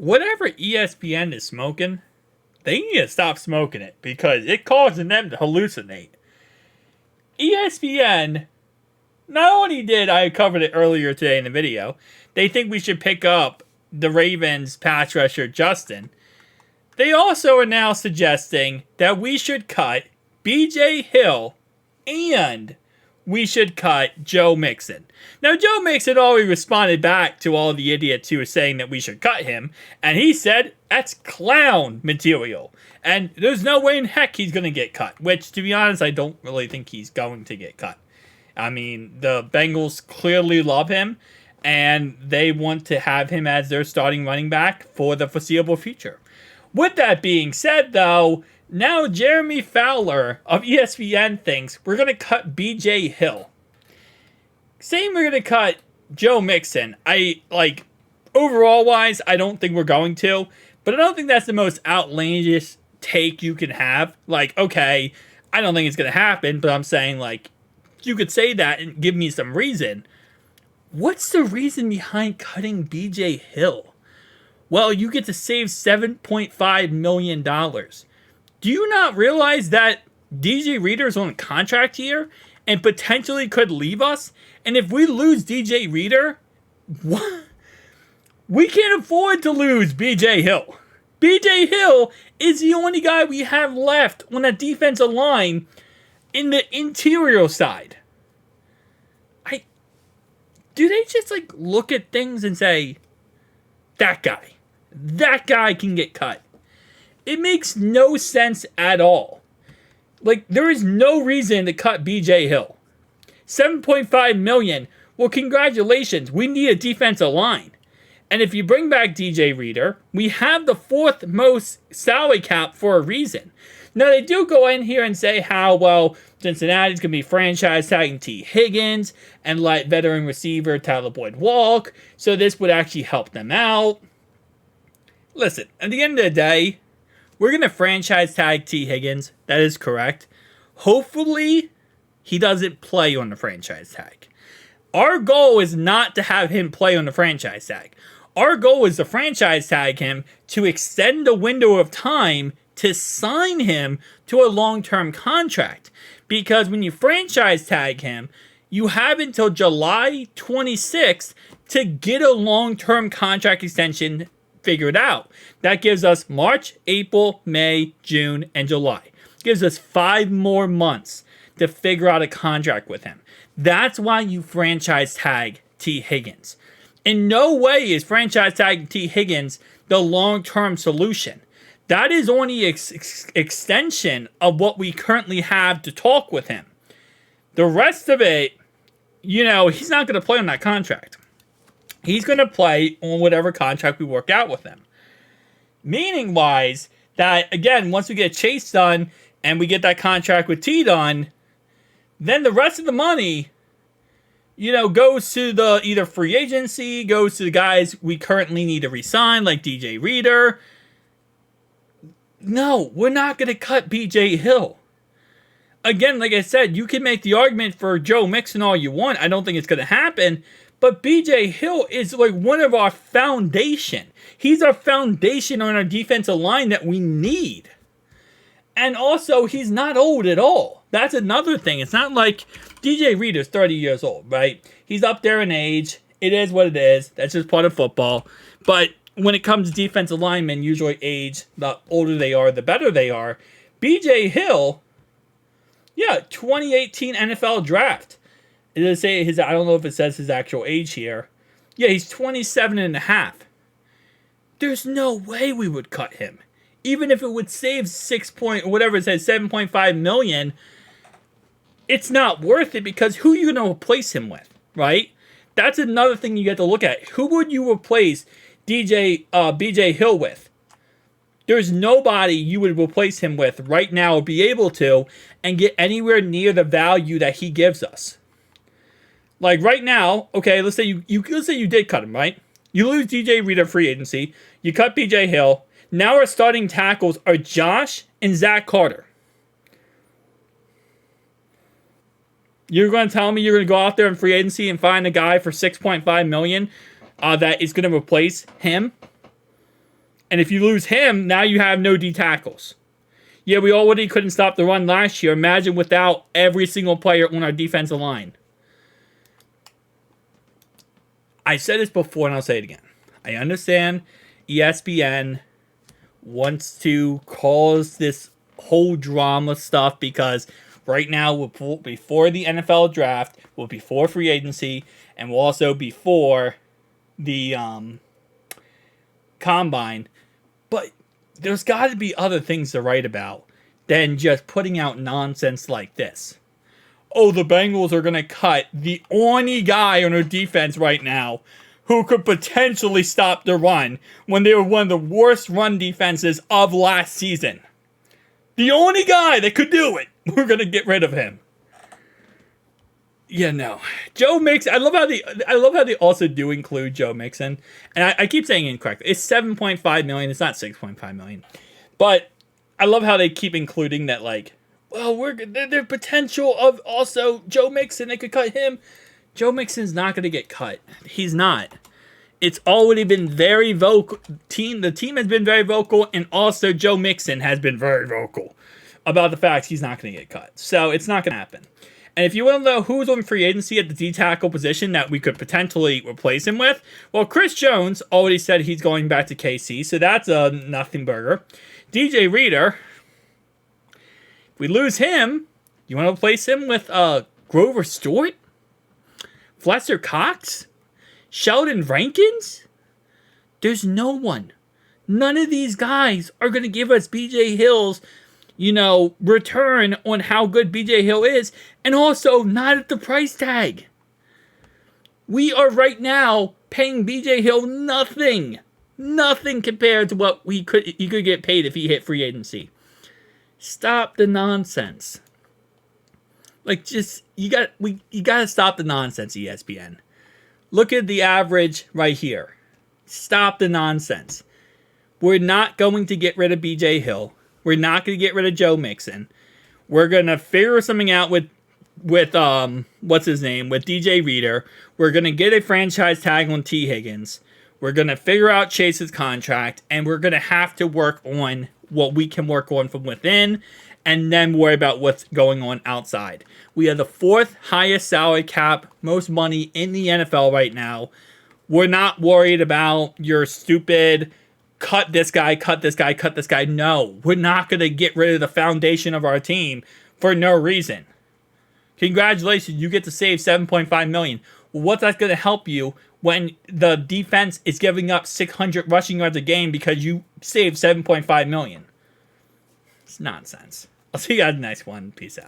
whatever ESPN is smoking, they need to stop smoking it because it causes them to hallucinate. ESPN not only did I covered it earlier today in the video, they think we should pick up the Ravens pass rusher Justin. They also are now suggesting that we should cut BJ Hill and we should cut Joe Mixon. Now, Joe Mixon already responded back to all the idiots who were saying that we should cut him, and he said that's clown material. And there's no way in heck he's going to get cut, which, to be honest, I don't really think he's going to get cut. I mean, the Bengals clearly love him, and they want to have him as their starting running back for the foreseeable future. With that being said, though, now Jeremy Fowler of ESPN thinks we're going to cut BJ Hill. Saying we're going to cut Joe Mixon, overall wise, I don't think we're going to, but I don't think that's the most outlandish take you can have. Okay, I don't think it's going to happen, but I'm saying, you could say that and give me some reason. What's the reason behind cutting BJ Hill? Well, you get to save $7.5 million. Do you not realize that DJ Reader's on a contract here and potentially could leave us? And if we lose DJ Reader, what? We can't afford to lose BJ Hill. BJ Hill is the only guy we have left on that defensive line in the interior side. Do they just look at things and say, that guy can get cut? It makes no sense at all. There is no reason to cut BJ Hill. $7.5 million. Well, congratulations. We need a defensive line. And if you bring back DJ Reader, we have the fourth most salary cap for a reason. Now, they do go in here and say how, Cincinnati's going to be franchise tagging T. Higgins and let veteran receiver Tyler Boyd walk. So this would actually help them out. Listen, at the end of the day, we're going to franchise tag T. Higgins. That is correct. Hopefully, he doesn't play on the franchise tag. Our goal is not to have him play on the franchise tag. Our goal is to franchise tag him to extend the window of time to sign him to a long-term contract. Because when you franchise tag him, you have until July 26th to get a long-term contract extension figured out. That gives us March, April, May, June, and July. Gives us 5 more months to figure out a contract with him. That's why you franchise tag T. Higgins. In no way is franchise tagging T. Higgins the long-term solution. That is only extension of what we currently have to talk with him. The rest of it, he's not going to play on that contract. He's going to play on whatever contract we work out with him. Meaning-wise, that, again, once we get Chase done and we get that contract with T done, then the rest of the money, goes to the either free agency, goes to the guys we currently need to re-sign, like DJ Reader. No, we're not going to cut BJ Hill. Again, like I said, you can make the argument for Joe Mixon all you want. I don't think it's going to happen. But BJ Hill is one of our foundation. He's our foundation on our defensive line that we need. And also, he's not old at all. That's another thing. It's not like DJ Reader's 30 years old, right? He's up there in age. It is what it is. That's just part of football. But when it comes to defensive linemen, usually age, the older they are, the better they are. BJ Hill, 2018 NFL draft. It does say I don't know if it says his actual age here. Yeah, he's 27 and a half. There's no way we would cut him. Even if it would save 7.5 million, it's not worth it because who are you going to replace him with, right? That's another thing you get to look at. Who would you replace BJ Hill with? There's nobody you would replace him with right now or be able to and get anywhere near the value that he gives us. Right now, okay, let's say you did cut him, right? You lose DJ Reader free agency. You cut BJ Hill. Now our starting tackles are Josh and Zach Carter. You're going to tell me you're going to go out there in free agency and find a guy for $6.5 million that is going to replace him? And if you lose him, now you have no D tackles. Yeah, we already couldn't stop the run last year. Imagine without every single player on our defensive line. I said this before and I'll say it again. I understand ESPN wants to cause this whole drama stuff because right now we're before the NFL draft, we're before free agency, and we're also before the combine. But there's got to be other things to write about than just putting out nonsense like this. Oh, the Bengals are going to cut the only guy on their defense right now who could potentially stop the run when they were one of the worst run defenses of last season. The only guy that could do it. We're going to get rid of him. Yeah, no. Joe Mixon, I love how they also do include Joe Mixon. And I keep saying incorrect. It's $7.5 million. It's not $6.5 million. But I love how they keep including that, like, well, there's potential of also Joe Mixon. They could cut him. Joe Mixon's not going to get cut. He's not. It's already been very vocal. The team has been very vocal, and also Joe Mixon has been very vocal about the fact he's not going to get cut. So it's not going to happen. And if you want to know who's on free agency at the D tackle position that we could potentially replace him with, well, Chris Jones already said he's going back to KC, so that's a nothing burger. DJ Reader, if we lose him, you want to replace him with Grover Stewart? Fletcher Cox? Sheldon Rankins? There's no one. None of these guys are going to give us BJ Hill's, return on how good BJ Hill is, and also not at the price tag. We are right now paying BJ Hill nothing compared to what he could get paid if he hit free agency. Stop the nonsense. You gotta stop the nonsense, ESPN. Look at the average right here. Stop the nonsense. We're not going to get rid of BJ Hill. We're not going to get rid of Joe Mixon. We're going to figure something out with what's his name, with DJ Reader. We're going to get a franchise tag on T. Higgins. We're going to figure out Chase's contract, and we're going to have to work on what we can work on from within, and then worry about what's going on outside. We have the fourth highest salary cap, most money in the NFL right now. We're not worried about your stupid cut this guy. No, we're not going to get rid of the foundation of our team for no reason. Congratulations, you get to save $7.5 million. Well, what's that going to help you when the defense is giving up 600 rushing yards a game because you saved $7.5 million? It's nonsense. I'll see you guys in the next one. Peace out.